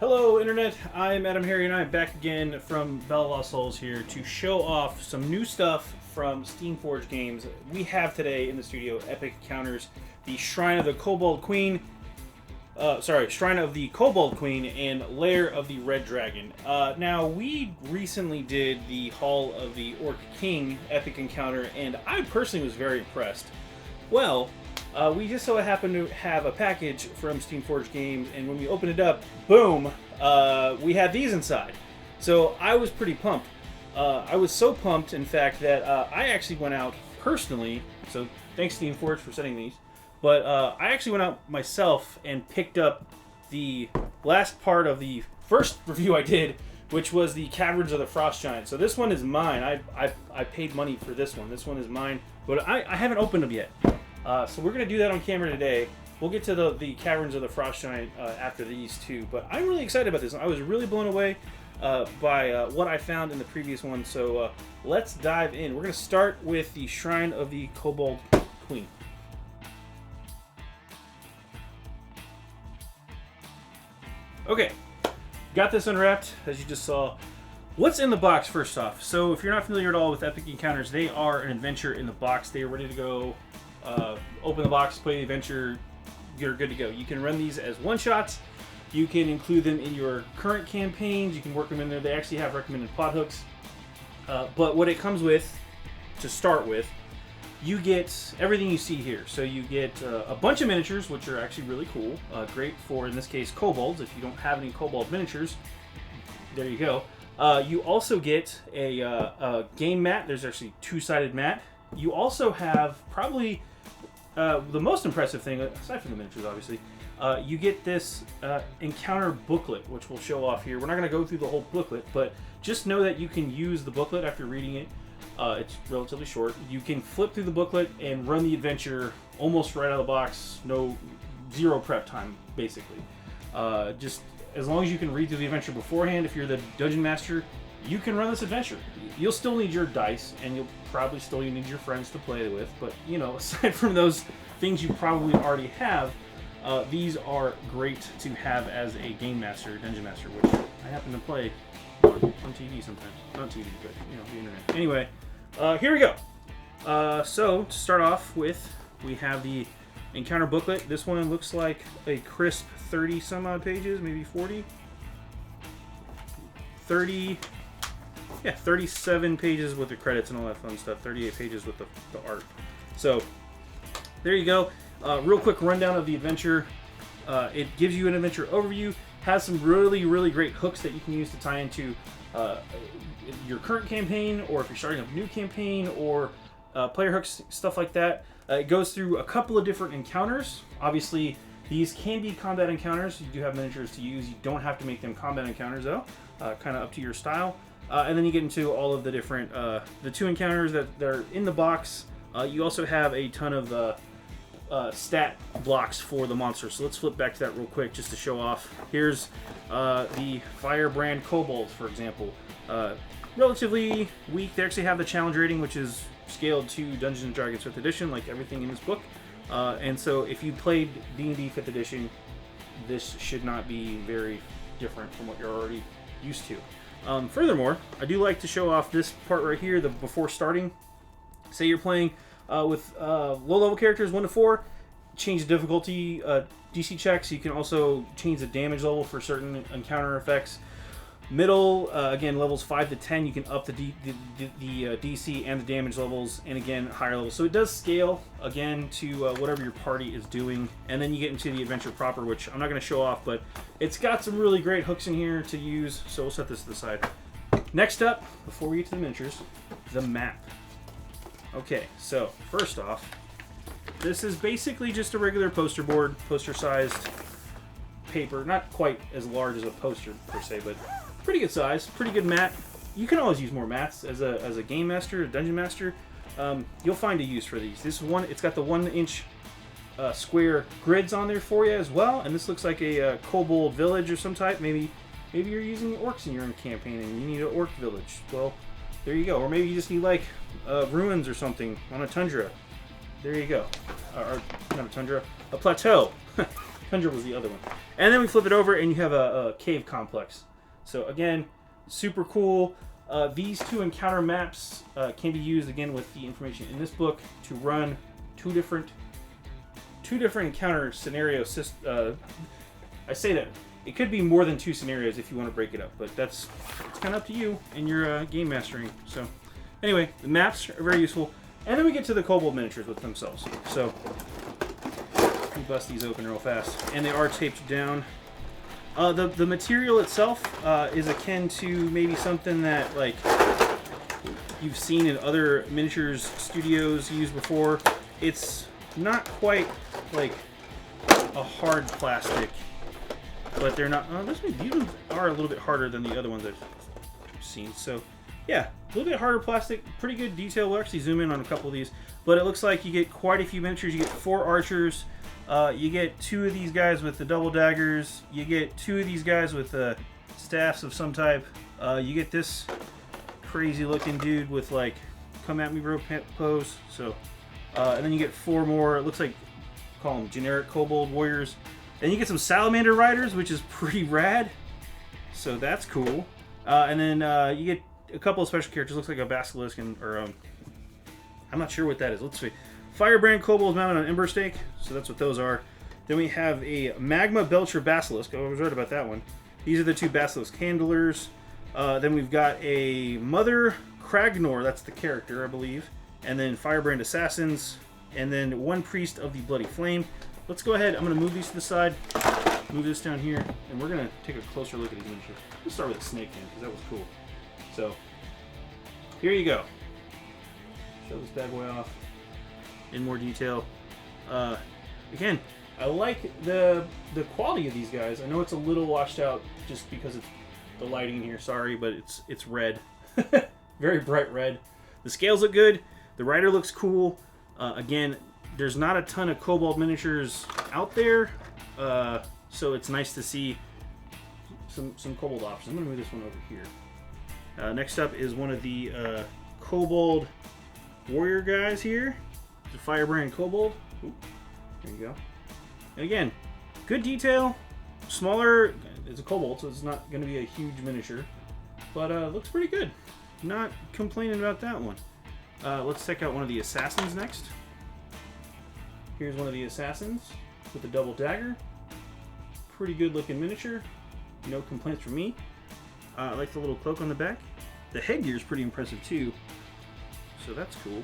Hello Internet, I'm AdamHarry and I'm back again from BoLS here to show off some new stuff from Steamforged games. We have today in the studio Epic Encounters, the Shrine of the Kobold Queen, Shrine of the Kobold Queen and Lair of the Red Dragon. Now we recently did the Hall of the Orc King Epic Encounter and I personally was very impressed. Well, we just so happened to have a package from Steamforged Games, and when we opened it up, boom, we had these inside. So I was pretty pumped. I was so pumped, in fact, that I actually went out personally, so thanks Steamforged for sending these, but I actually went out myself and picked up the last part of the first review I did, which was the Caverns of the Frost Giant. So this one is mine. I paid money for this one. This one is mine, but I haven't opened them yet. So we're going to do that on camera today. We'll get to the Caverns of the Frost Giant after these two. But I'm really excited about this. I was really blown away by what I found in the previous one. So let's dive in. We're going to start with the Shrine of the Kobold Queen. Okay, got this unwrapped, as you just saw. What's in the box first off? So if you're not familiar at all with Epic Encounters, they are an adventure in the box. They are ready to go. Open the box, play the adventure, you're good to go. You can run these as one-shots. You can include them in your current campaigns. You can work them in there. They actually have recommended plot hooks. But what it comes with, to start with, you get everything you see here. So you get a bunch of miniatures, which are actually really cool. Great for, in this case, kobolds. If you don't have any kobold miniatures, there you go. You also get a game mat. There's actually a two-sided mat. You also have probably the most impressive thing, aside from the miniatures, obviously, you get this encounter booklet, which we'll show off here. We're not going to go through the whole booklet, but just know that you can use the booklet after reading it. It's relatively short. You can flip through the booklet and run the adventure almost right out of the box. Zero prep time, basically. Just as long as you can read through the adventure beforehand, if you're the dungeon master, you can run this adventure. You'll still need your dice, and you'll probably still need your friends to play with, but, you know, aside from those things you probably already have, these are great to have as a game master, dungeon master, which I happen to play on TV sometimes. Not TV, but, you know, the internet. Anyway, here we go. So, to start off with, we have the encounter booklet. This one looks like a crisp 30 some odd pages, maybe 40. 37 pages with the credits and all that fun stuff. 38 pages with the art. So, there you go. Real quick rundown of the adventure. It gives you an adventure overview. Has some really, really great hooks that you can use to tie into your current campaign, or if you're starting a new campaign, or player hooks, stuff like that. It goes through a couple of different encounters. Obviously, these can be combat encounters. You do have miniatures to use. You don't have to make them combat encounters, though. Kind of up to your style. And then you get into all of the different, the two encounters that are in the box. You also have a ton of stat blocks for the monsters. So let's flip back to that real quick just to show off. Here's the Firebrand Kobolds, for example. Relatively weak. They actually have the challenge rating, which is scaled to Dungeons & Dragons 5th edition, like everything in this book. And so if you played D&D 5th edition, this should not be very different from what you're already used to. Furthermore, I do like to show off this part right here, the before starting. Say you're playing with low-level characters, 1 to 4, change the difficulty DC checks. You can also change the damage level for certain encounter effects. Middle, again, levels 5 to 10, you can up the DC and the damage levels, and again, higher levels. So it does scale, again, to whatever your party is doing. And then you get into the adventure proper, which I'm not going to show off, but it's got some really great hooks in here to use, so we'll set this to the side. Next up, before we get to the miniatures, the map. Okay, so first off, this is basically just a regular poster board, poster-sized paper. Not quite as large as a poster, per se, but pretty good size, pretty good mat. You can always use more mats as a game master, a dungeon master. You'll find a use for these. This one, it's got the 1-inch square grids on there for you as well, and this looks like a kobold village or some type. Maybe you're using orcs in your own campaign and you need an orc village. Well, there you go. Or maybe you just need like ruins or something on a tundra. There you go. Or not a tundra, a plateau. 100 was the other one. And then we flip it over and you have a cave complex. So again, super cool. These two encounter maps can be used again with the information in this book to run two different encounter scenario I say that it could be more than 2 scenarios if you want to break it up, but it's kind of up to you and your game mastering. So anyway, the maps are very useful, and then we get to the Kobold miniatures with themselves. So we bust these open real fast, and they are taped down. The material itself is akin to maybe something that like you've seen in other miniatures studios use before. It's not quite like a hard plastic, but they're not. These ones are a little bit harder than the other ones I've seen. So yeah, a little bit harder plastic, pretty good detail. We'll actually zoom in on a couple of these, but it looks like you get quite a few miniatures. You get 4 archers. You get 2 of these guys with the double daggers. You get 2 of these guys with staffs of some type. You get this crazy looking dude with like come at me bro pose. So and then you get 4 more. It looks like call them generic Kobold warriors. Then you get some salamander riders, which is pretty rad. So that's cool. And then you get a couple of special characters. Looks like a basilisk or I'm not sure what that is. Let's see. Firebrand Kobolds mounted on Ember Stake, so that's what those are. Then we have a Magma Belcher Basilisk. Oh, I was right about that one. These are the 2 Basilisk Handlers. Then we've got a Mother Kragnor, that's the character, I believe. And then Firebrand Assassins. And then 1 Priest of the Bloody Flame. Let's go ahead. I'm going to move these to the side. Move this down here. And we're going to take a closer look at these miniatures. Let's start with the snake hand, because that was cool. So, here you go. Show this bad boy off in more detail. Again, I like the quality of these guys. I know it's a little washed out just because it's the lighting in here. Sorry, but it's red, very bright red. The scales look good. The rider looks cool. Again, there's not a ton of Kobold miniatures out there, so it's nice to see some Kobold options. I'm gonna move this one over here. Next up is one of the Kobold warrior guys here. The Firebrand Kobold. Ooh, there you go. And again, good detail. Smaller. It's a Kobold, so it's not going to be a huge miniature. But looks pretty good. Not complaining about that one. Let's check out one of the Assassins next. Here's one of the Assassins with a double dagger. Pretty good looking miniature. No complaints from me. I like the little cloak on the back. The headgear is pretty impressive too. So that's cool.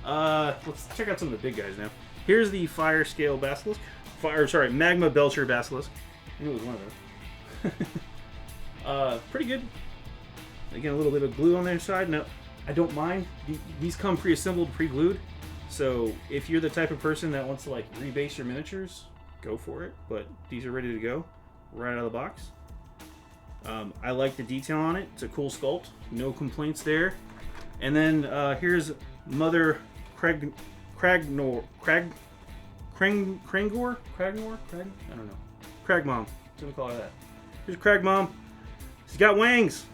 Let's check out some of the big guys now. Here's the Fire Scale Basilisk. Magma Belcher Basilisk. I knew it was one of those. Pretty good. Again, a little bit of glue on their side. No, I don't mind. These come pre-assembled, pre-glued. So if you're the type of person that wants to like rebase your miniatures, go for it. But these are ready to go right out of the box. I like the detail on it. It's a cool sculpt. No complaints there. And then here's Mother Kragnor. Krangor? I don't know. Crag Mom. What do we call her that? Here's Crag Mom. She's got wings.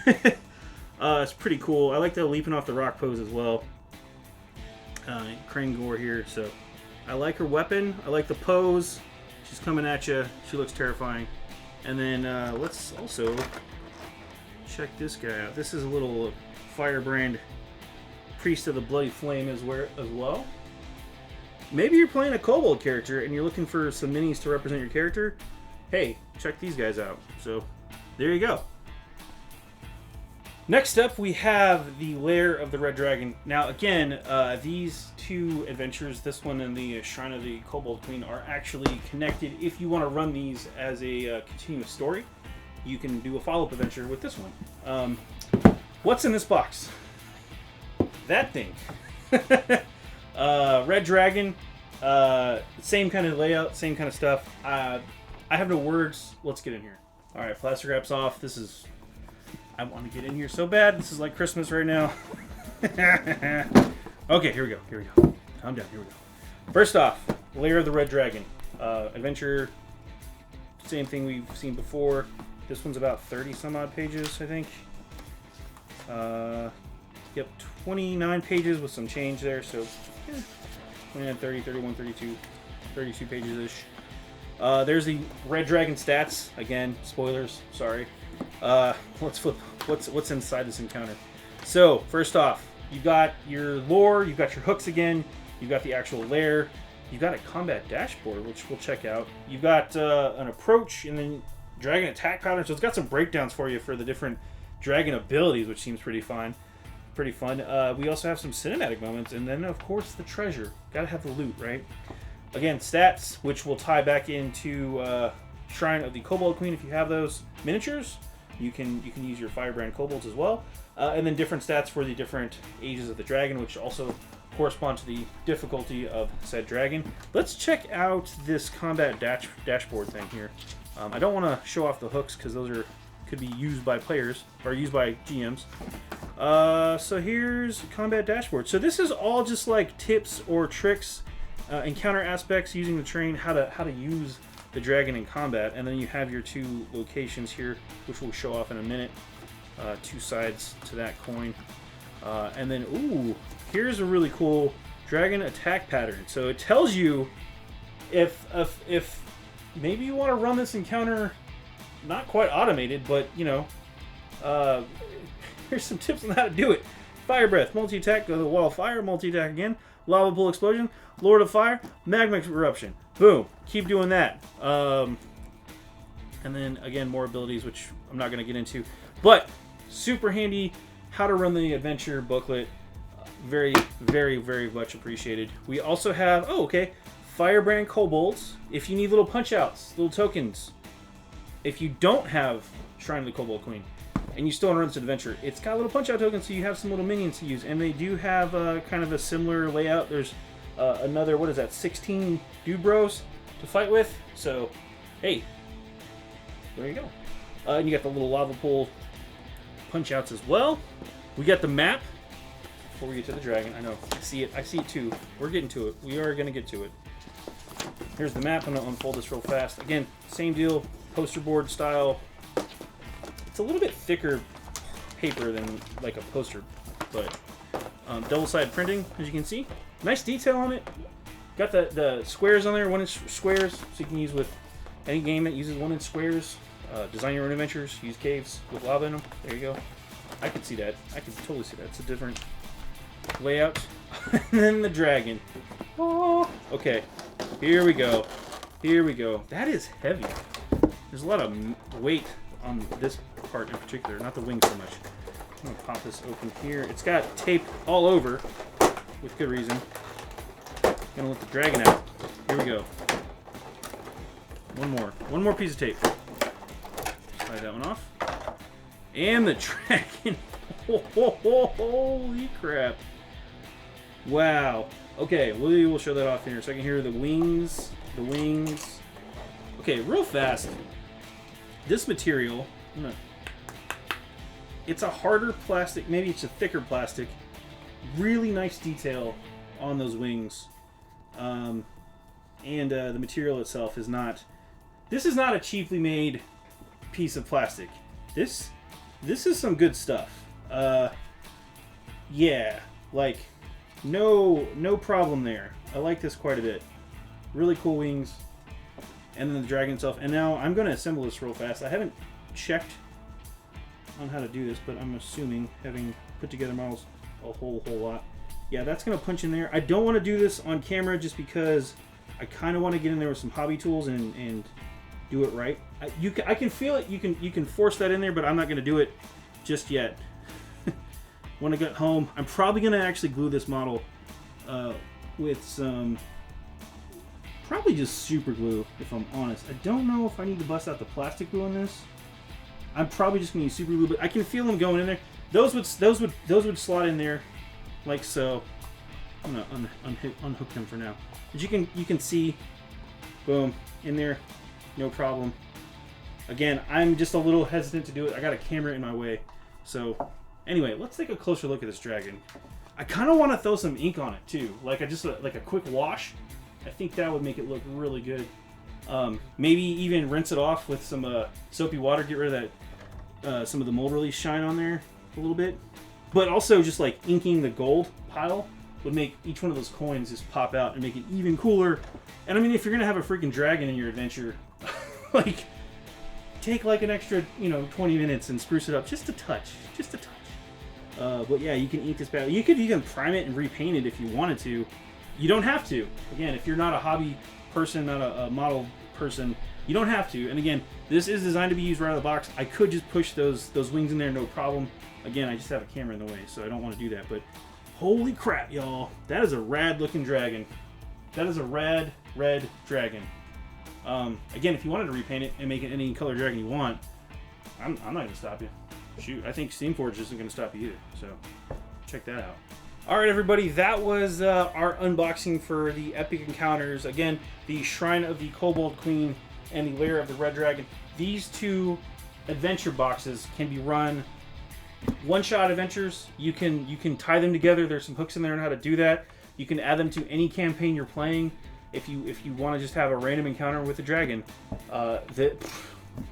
It's pretty cool. I like the leaping off the rock pose as well. Krangor here. So I like her weapon. I like the pose. She's coming at you. She looks terrifying. And then let's also check this guy out. This is a little Firebrand Priest of the Bloody Flame as well. Maybe you're playing a Kobold character and you're looking for some minis to represent your character. Hey, check these guys out. So, there you go. Next up, we have the Lair of the Red Dragon. Now, again, these 2 adventures, this one and the Shrine of the Kobold Queen, are actually connected. If you want to run these as a continuous story, you can do a follow-up adventure with this one. What's in this box? That thing. Red Dragon, same kind of layout, same kind of stuff. I have no words. Let's get in here. All right, plastic wrap's off. I want to get in here so bad. This is like Christmas right now. Okay, here we go. Calm down, here we go. First off, Lair of the Red Dragon. Adventure, same thing we've seen before. This one's about 30 some odd pages, I think. Yep, 29 pages with some change there, so 29, 30, 31, 32, 32 pages-ish. There's the Red Dragon stats. Again, spoilers. Sorry. Let's flip. What's inside this encounter? So first off, you've got your lore. You've got your hooks again. You've got the actual lair. You've got a combat dashboard, which we'll check out. You've got an approach and then dragon attack pattern. So it's got some breakdowns for you for the different dragon abilities, which seems pretty fun. We also have some cinematic moments, and then of course the treasure. Gotta have the loot, right? Again, stats, which will tie back into Shrine of the Kobold Queen if you have those miniatures. You can use your Firebrand Kobolds as well, and then different stats for the different ages of the dragon, which also correspond to the difficulty of said dragon. Let's check out this combat dashboard thing here. I don't want to show off the hooks because those could be used by players or used by GMs. So here's combat dashboard. So this is all just like tips or tricks, encounter aspects using the terrain, how to use the dragon in combat, and then you have your two locations here, which we'll show off in a minute. Two sides to that coin, and then ooh, here's a really cool dragon attack pattern. So it tells you if maybe you want to run this encounter not quite automated, but you know, here's some tips on how to do it. Fire breath, multi-attack, go to the wall of fire, multi-attack again, lava pool explosion, lord of fire, magma eruption. Boom. Keep doing that. And then again, more abilities, which I'm not going to get into, but super handy. How to run the adventure booklet. Very, very, very much appreciated. We also have Firebrand Kobolds. If you need little punch outs, little tokens. If you don't have Shrine of the Kobold Queen and you still want to run this adventure, it's got little punch out tokens, so you have some little minions to use, and they do have kind of a similar layout. There's another, 16 dude bros to fight with. So, hey, there you go. And you got the little lava pool punch outs as well. We got the map. Before we get to the dragon, I know, I see it too. We're getting to it. We are going to get to it. Here's the map. I'm going to unfold this real fast. Again, same deal, poster board style. It's a little bit thicker paper than like a poster, but double-sided printing, as you can see. Nice detail on it. Got the squares on there, 1-inch squares, so you can use with any game that uses 1-inch squares. Design your own adventures, use caves with lava in them. There you go. I could see that. I could totally see that. It's a different layout. And then the dragon. Oh, okay. Here we go. Here we go. That is heavy. There's a lot of weight on this part in particular, not the wing so much. I'm going to pop this open here. It's got tape all over, with good reason. Gonna let the dragon out. Here we go. One more piece of tape. Slide that one off. And the dragon. Holy crap. Wow. Okay, we will show that off here in a second. Here are the wings. Okay, real fast. This material, it's a harder plastic, maybe it's a thicker plastic. Really nice detail on those wings. And the material itself is not... This is not a cheaply made piece of plastic. This is some good stuff. Yeah, like, no problem there. I like this quite a bit. Really cool wings. And then the dragon itself. And now I'm going to assemble this real fast. I haven't checked on how to do this, but I'm assuming, having put together models a whole lot. Yeah, that's going to punch in there. I don't want to do this on camera just because I kind of want to get in there with some hobby tools and do it right. I can feel it. You can force that in there, but I'm not going to do it just yet. When I get home, I'm probably going to actually glue this model with some... Probably just super glue, if I'm honest. I don't know if I need to bust out the plastic glue on this. I'm probably just going to use super glue, but I can feel them going in there. Those would slot in there, like so. I'm going to unhook them for now. But you can see, boom, in there, no problem. Again, I'm just a little hesitant to do it. I got a camera in my way. So, anyway, let's take a closer look at this dragon. I kind of want to throw some ink on it too, like a quick wash. I think that would make it look really good. Maybe even rinse it off with some soapy water, get rid of that some of the mold release shine on there a little bit. But also just like inking the gold pile would make each one of those coins just pop out and make it even cooler. And I mean, if you're gonna have a freaking dragon in your adventure, like, take like an extra, 20 minutes and spruce it up just a touch, but yeah, you can ink this bad. You could even prime it and repaint it if you wanted to. You don't have to. Again, if you're not a hobby person, not a model person, you don't have to. And again, this is designed to be used right out of the box. I could just push those wings in there, no problem. Again, I just have a camera in the way, so I don't want to do that. But holy crap, y'all. That is a rad looking dragon. That is a rad red dragon. Again, if you wanted to repaint it and make it any color dragon you want, I'm not going to stop you. Shoot, I think Steamforged isn't going to stop you either. So check that out. Alright everybody, that was our unboxing for the Epic Encounters. Again, the Shrine of the Kobold Queen and the Lair of the Red Dragon. These two adventure boxes can be run one-shot adventures. You can tie them together. There's some hooks in there on how to do that. You can add them to any campaign you're playing. If you want to just have a random encounter with a dragon,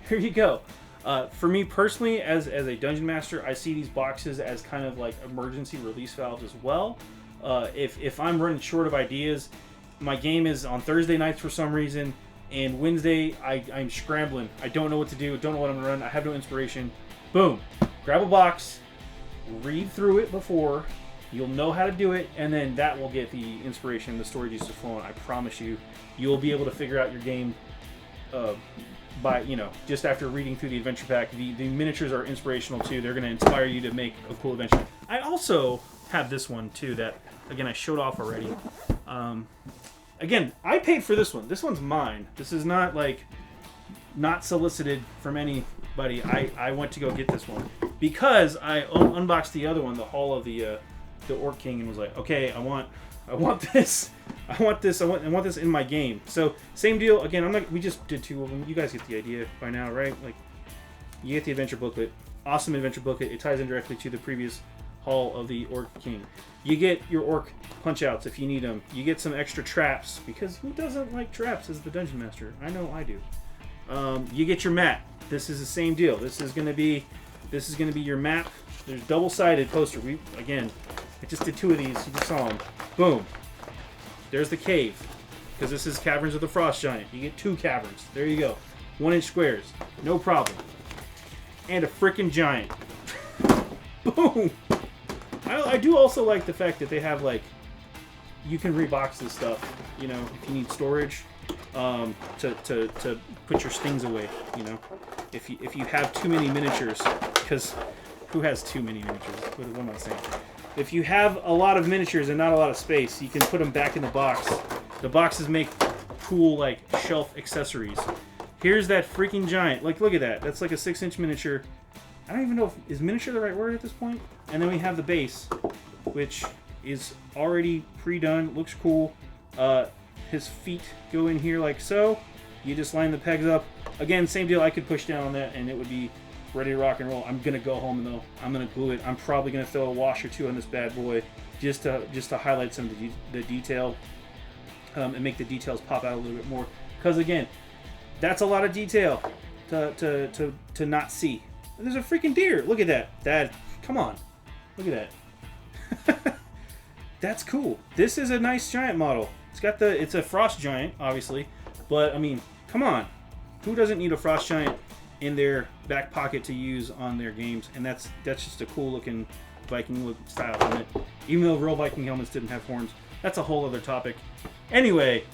here you go. For me personally, as a dungeon master, I see these boxes as kind of like emergency release valves as well. If I'm running short of ideas, my game is on Thursday nights for some reason, and Wednesday I'm scrambling. I don't know what to do. Don't know what I'm gonna run. I have no inspiration. Boom, grab a box, read through it before. You'll know how to do it, and then that will get the inspiration, the story juices flowing. I promise you, you'll be able to figure out your game by, just after reading through the adventure pack. The miniatures are inspirational too. They're going to inspire you to make a cool adventure. I also have this one too that, again, I showed off already. Again, I paid for this one. This one's mine. This is not not solicited from anybody. I went to go get this one because I unboxed the other one, the Hall of the Orc King, and was like, okay, I want this. I want this in my game. So same deal. Again, we just did two of them. You guys get the idea by now, right? Like, you get the adventure booklet. Awesome adventure booklet. It ties in directly to the previous Hall of the Orc King. You get your orc punch outs if you need them. You get some extra traps, because who doesn't like traps as the dungeon master? I know I do. You get your map. This is the same deal. This is gonna be your map. There's double-sided poster. I just did two of these. You just saw them. Boom. There's the cave, because this is Caverns of the Frost Giant. You get 2 caverns. There you go. 1-inch squares. No problem. And a frickin' giant. Boom. I do also like the fact that they have, you can rebox this stuff, if you need storage, to put your stings away, If you have too many miniatures, because who has too many miniatures? What am I saying? If you have a lot of miniatures and not a lot of space, you can put them back in the box. The boxes make cool, shelf accessories. Here's that freaking giant. Look at that. That's like a 6-inch miniature. I don't even know is miniature the right word at this point? And then we have the base, which is already pre-done. Looks cool. His feet go in here like so. You just line the pegs up. Again, same deal. I could push down on that and it would be ready to rock and roll. I'm gonna go home though. I'm gonna glue it. I'm probably gonna throw a wash or two on this bad boy, just to highlight some of the detail, and make the details pop out a little bit more. Because again, that's a lot of detail to not see. And there's a freaking deer. Look at that. Come on, look at that. That's cool. This is a nice giant model. It's a frost giant, obviously, but I mean, come on, who doesn't need a frost giant in their back pocket to use on their games? And that's just a cool looking Viking style helmet, even though real Viking helmets didn't have horns. That's a whole other topic. Anyway,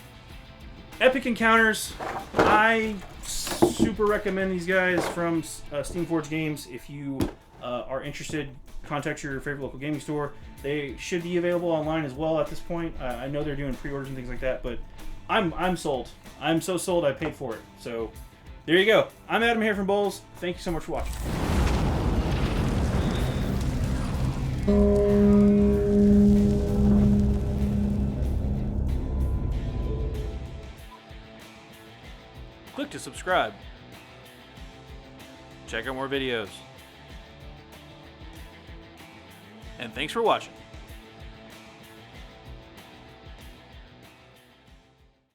Epic Encounters, I super recommend these guys from Steamforged Games. If you are interested, contact your favorite local gaming store. They should be available online as well at this point. I know they're doing pre-orders and things like that, but I'm sold. I'm so sold I paid for it. So there you go. I'm AdamHarry from BoLS. Thank you so much for watching. Click to subscribe. Check out more videos. And thanks for watching.